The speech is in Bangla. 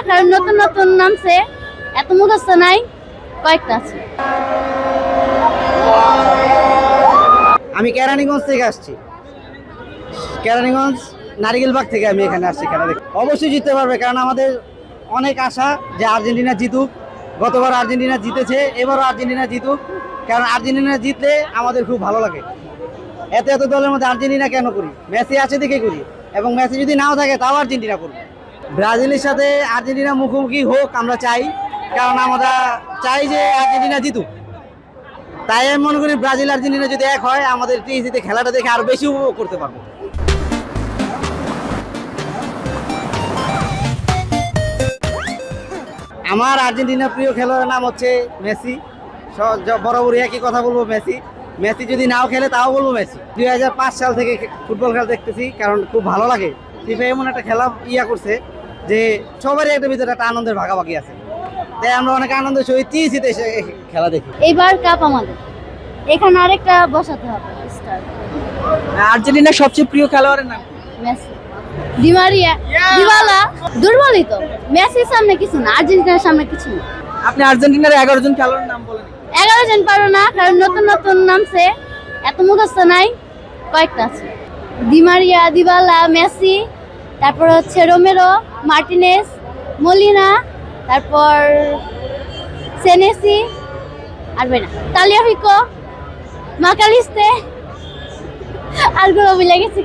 কারণ নতুন নতুন নামছে, এত মুখস্থ নাই, কয়েকটা আছে। আমি কেরানীগঞ্জ থেকে আসছি। কেরানীগঞ্জ নারিকেলবাগ থেকে আমি এখানে আসছি খেলা দেখতে। অবশ্যই জিততে পারবে, কারণ আমাদের অনেক আশা যে আর্জেন্টিনা জিতুক। গতবার আর্জেন্টিনা জিতেছে, এবারও আর্জেন্টিনা জিতুক, কারণ আর্জেন্টিনা জিতলে আমাদের খুব ভালো লাগে। এত এত দলের মধ্যে আর্জেন্টিনা কেন করি? মেসি আছে দেখে করি, এবং মেসি যদি নাও থাকে তাও আর্জেন্টিনা করবো। ব্রাজিলের সাথে আর্জেন্টিনা মুখোমুখি হোক আমরা চাই, কারণ আমরা চাই যে আর্জেন্টিনা জিতুক। তাই আমি মনে করি ব্রাজিল আর্জেন্টিনা যদি এক হয়, আমাদের টিভিতে খেলাটা দেখে আরো বেশি উপভোগ করতে পারবো। আমার আর্জেন্টিনার প্রিয় খেলোয়াড়ের নাম হচ্ছে মেসি। বরাবরই একই কথা বলবো, মেসি। মেসি যদি নাও খেলে তাও বলবো মেসি। 2005 সাল থেকে ফুটবল খেলা দেখতেছি, কারণ খুব ভালো লাগে। ফিফা এমন একটা খেলা করছে যে সবারই একটা ভিতরে একটা আনন্দের ভাগাভাগি আছে, তাই আমরা অনেক আনন্দের সহিত টিভিতে এসে খেলা দেখি। এইবার কাপ আমাদের, এখানে আরেকটা বসাতে হবে স্টার। আর্জেন্টিনার সবচেয়ে প্রিয় খেলোয়াড়ের নাম? Messi, Di Maria, Dybala. দুর্বলই তো, মেসির সামনে কিছু না, আর্জেন্টিনার সামনে কিছু না। আপনি আর্জেন্টিনার 11 জন খেলোয়াড়ের নাম বলেন। 11 জন পারো না, কারণ নতুন নতুন নামছে, এত মুখস্থ নাই, কয়েকটা আছে। ডি মারিয়া, দিবালা, মেসি, তারপর হচ্ছে রোমেরো, মার্টিনেস, মলিনা, তারপর সেনেসি, আর না তালিয়াফিকো, মাকালিস্তে, আর গুলো মিলে গেছি।